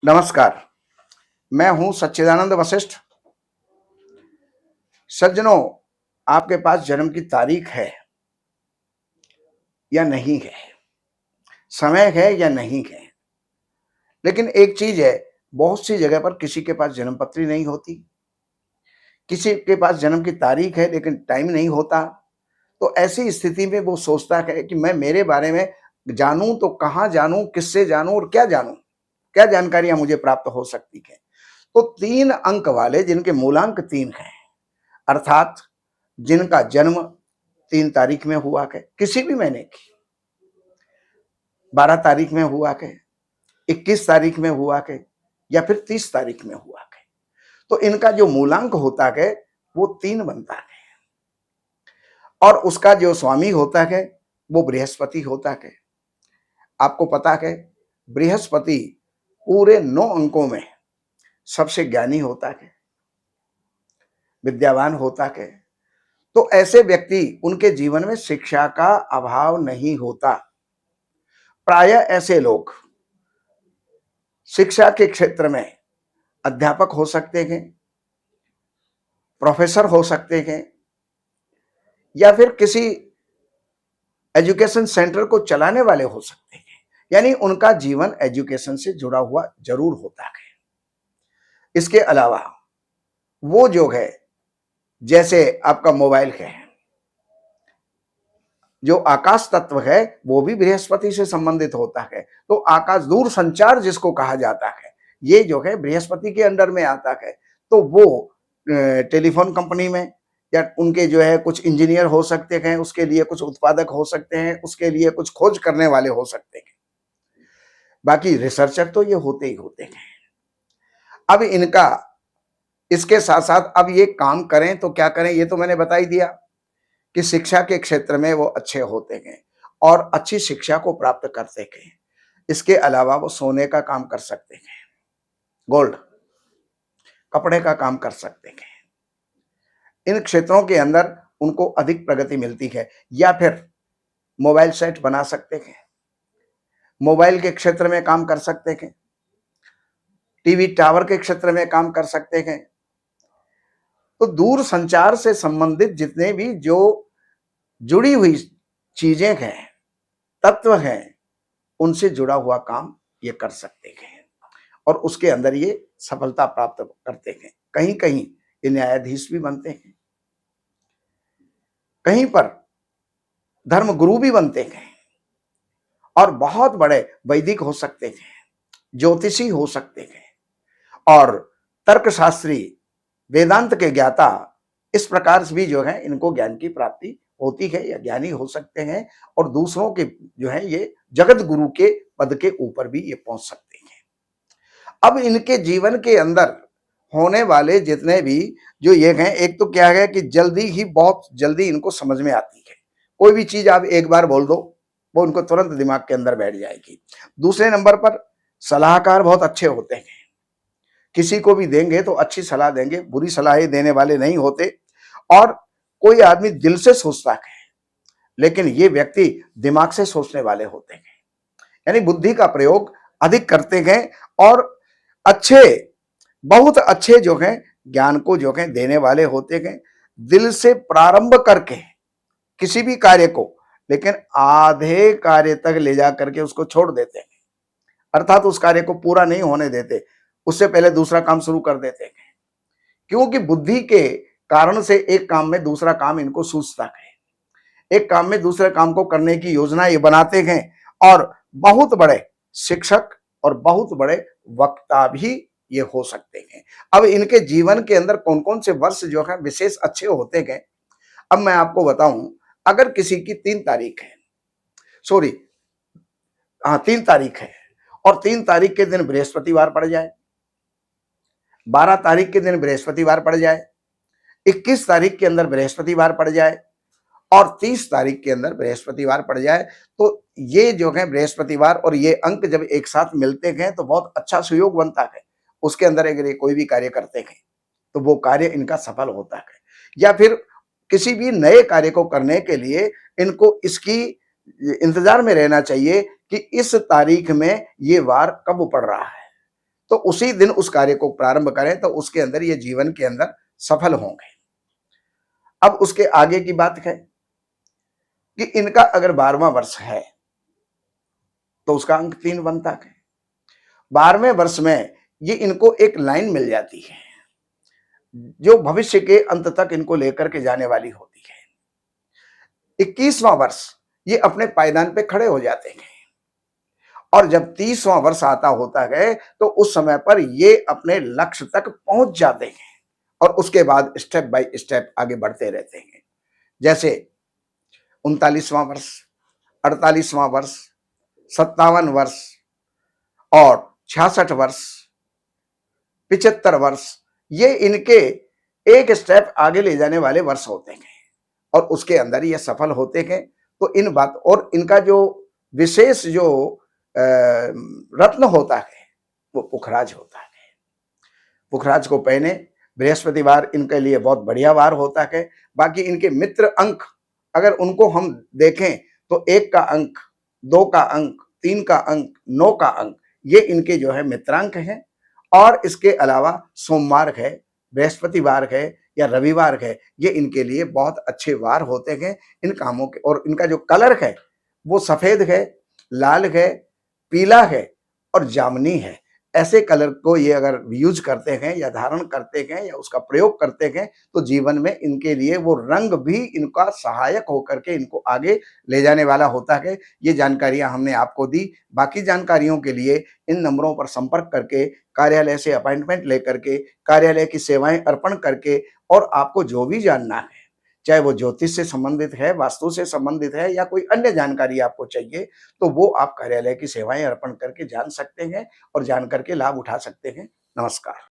नमस्कार। मैं हूं सच्चिदानंद वशिष्ठ। सज्जनों, आपके पास जन्म की तारीख है या नहीं है, समय है या नहीं है, लेकिन एक चीज है, बहुत सी जगह पर किसी के पास जन्म पत्री नहीं होती, किसी के पास जन्म की तारीख है लेकिन टाइम नहीं होता। तो ऐसी स्थिति में वो सोचता है कि मैं मेरे बारे में जानूं तो कहाँ जानूं, किससे जानूं और क्या जानूं, क्या जानकारियां मुझे प्राप्त हो सकती हैं। तो 3 अंक वाले जिनके मूलांक 3 हैं, अर्थात जिनका जन्म 3 तारीख में हुआ है, किसी भी महीने की, 12 तारीख में हुआ है, 21 तारीख में हुआ है या फिर 30 तारीख में हुआ है, तो इनका जो मूलांक होता है वो 3 बनता है। और उसका जो स्वामी होता है वो बृहस्पति होता है। आपको पता है, बृहस्पति पूरे 9 अंकों में सबसे ज्ञानी होता है, विद्यावान होता है। तो ऐसे व्यक्ति, उनके जीवन में शिक्षा का अभाव नहीं होता। प्रायः ऐसे लोग शिक्षा के क्षेत्र में अध्यापक हो सकते हैं, प्रोफेसर हो सकते हैं, या फिर किसी एजुकेशन सेंटर को चलाने वाले हो सकते हैं। यानी उनका जीवन एजुकेशन से जुड़ा हुआ जरूर होता है। इसके अलावा वो जो है, जैसे आपका मोबाइल है, जो आकाश तत्व है वो भी बृहस्पति से संबंधित होता है। तो आकाश दूर संचार जिसको कहा जाता है, ये जो है बृहस्पति के अंडर में आता है। तो वो टेलीफोन कंपनी में, या उनके जो है कुछ इंजीनियर हो सकते हैं, उसके लिए कुछ उत्पादक हो सकते हैं, उसके लिए कुछ खोज करने वाले हो सकते हैं। बाकी रिसर्चर तो ये होते ही होते हैं। अब इनका इसके साथ साथ अब ये काम करें तो क्या करें, ये तो मैंने बता ही दिया कि शिक्षा के क्षेत्र में वो अच्छे होते हैं और अच्छी शिक्षा को प्राप्त करते हैं। इसके अलावा वो सोने का काम कर सकते हैं, गोल्ड, कपड़े का काम कर सकते हैं। इन क्षेत्रों के अंदर उनको अधिक प्रगति मिलती है। या फिर मोबाइल सेट बना सकते हैं, मोबाइल के क्षेत्र में काम कर सकते हैं, टीवी टावर के क्षेत्र में काम कर सकते हैं। तो दूर संचार से संबंधित जितने भी जो जुड़ी हुई चीजें हैं, तत्व हैं, उनसे जुड़ा हुआ काम ये कर सकते हैं और उसके अंदर ये सफलता प्राप्त करते हैं। कहीं कहीं ये न्यायाधीश भी बनते हैं, कहीं पर धर्म गुरु भी बनते हैं और बहुत बड़े वैदिक हो सकते हैं, ज्योतिषी हो सकते हैं और तर्कशास्त्री, वेदांत के ज्ञाता, इस प्रकार से भी जो है इनको ज्ञान की प्राप्ति होती है या ज्ञानी हो सकते हैं। और दूसरों के जो है ये जगत गुरु के पद के ऊपर भी ये पहुंच सकते हैं। अब इनके जीवन के अंदर होने वाले जितने भी जो ये हैं, एक तो क्या है कि जल्दी ही, बहुत जल्दी इनको समझ में आती है। कोई भी चीज आप एक बार बोल दो, वो उनको तुरंत दिमाग के अंदर बैठ जाएगी। दूसरे नंबर पर सलाहकार बहुत अच्छे होते हैं, किसी को भी देंगे तो अच्छी सलाह देंगे, बुरी सलाहें देने वाले नहीं होते। और कोई आदमी दिल से सोचता है, लेकिन ये व्यक्ति दिमाग से सोचने वाले होते हैं, यानी बुद्धि का प्रयोग अधिक करते हैं और अच्छे, बहुत अच्छे जो हैं ज्ञान को जो है देने वाले होते हैं। दिल से प्रारंभ करके किसी भी कार्य को, लेकिन आधे कार्य तक ले जा करके उसको छोड़ देते हैं, अर्थात उस कार्य को पूरा नहीं होने देते, उससे पहले दूसरा काम शुरू कर देते हैं। क्योंकि बुद्धि के कारण से एक काम में दूसरा काम इनको सूझता है, एक काम में दूसरे काम को करने की योजना ये बनाते हैं और बहुत बड़े शिक्षक और बहुत बड़े वक्ता भी ये हो सकते हैं। अब इनके जीवन के अंदर कौन कौन से वर्ष जो है विशेष अच्छे होते हैं, अब मैं आपको बताऊं। अगर किसी की 3 तारीख है, सॉरी, हाँ 3 तारीख है और 3 तारीख के दिन बृहस्पतिवार पड़ जाए, 12 तारीख के दिन बृहस्पतिवार पड़ जाए, 21 तारीख के अंदर बृहस्पतिवार पड़ जाए और 30 तारीख के अंदर बृहस्पतिवार पड़ जाए, तो ये जो है बृहस्पतिवार और ये अंक जब एक साथ मिलते हैं तो बहुत अच्छा सुयोग बनता है। उसके अंदर अगर ये कोई भी कार्य करते हैं तो वो कार्य इनका सफल होता है। या फिर किसी भी नए कार्य को करने के लिए इनको इसकी इंतजार में रहना चाहिए कि इस तारीख में ये वार कब पड़ रहा है, तो उसी दिन उस कार्य को प्रारंभ करें तो उसके अंदर ये जीवन के अंदर सफल होंगे। अब उसके आगे की बात है कि इनका अगर 12वां वर्ष है तो उसका अंक 3 बनता है। 12वें वर्ष में ये इनको एक लाइन मिल जाती है जो भविष्य के अंत तक इनको लेकर के जाने वाली होती है। 21वां वर्ष ये अपने पायदान पे खड़े हो जाते हैं और जब 30वां वर्ष आता होता है तो उस समय पर ये अपने लक्ष्य तक पहुंच जाते हैं और उसके बाद स्टेप बाय स्टेप आगे बढ़ते रहते हैं। जैसे 39वां वर्ष, 48वां वर्ष, 57 वर्ष और 66 वर्ष, 75 वर्ष, ये इनके एक स्टेप आगे ले जाने वाले वर्ष होते हैं और उसके अंदर ये सफल होते हैं। तो इन बात और इनका जो विशेष जो रत्न होता है वो पुखराज होता है। पुखराज को पहने बृहस्पतिवार इनके लिए बहुत बढ़िया वार होता है। बाकी इनके मित्र अंक अगर उनको हम देखें तो 1 का अंक, 2 का अंक, 3 का अंक, 9 का अंक, ये इनके जो है मित्रांक हैं। और इसके अलावा सोमवार है, बृहस्पतिवार है या रविवार है, ये इनके लिए बहुत अच्छे वार होते हैं इन कामों के। और इनका जो कलर है वो सफेद है, लाल है, पीला है और जामुनी है। ऐसे कलर को ये अगर यूज करते हैं या धारण करते हैं या उसका प्रयोग करते हैं तो जीवन में इनके लिए वो रंग भी इनका सहायक होकर के इनको आगे ले जाने वाला होता है। ये जानकारियां हमने आपको दी। बाकी जानकारियों के लिए इन नंबरों पर संपर्क करके कार्यालय से अपॉइंटमेंट लेकर के कार्यालय की सेवाएं अर्पण करके और आपको जो भी जानना है, चाहे वो ज्योतिष से संबंधित है, वास्तु से संबंधित है या कोई अन्य जानकारी आपको चाहिए, तो वो आप कार्यालय की सेवाएं अर्पण करके जान सकते हैं और जान करके लाभ उठा सकते हैं। नमस्कार।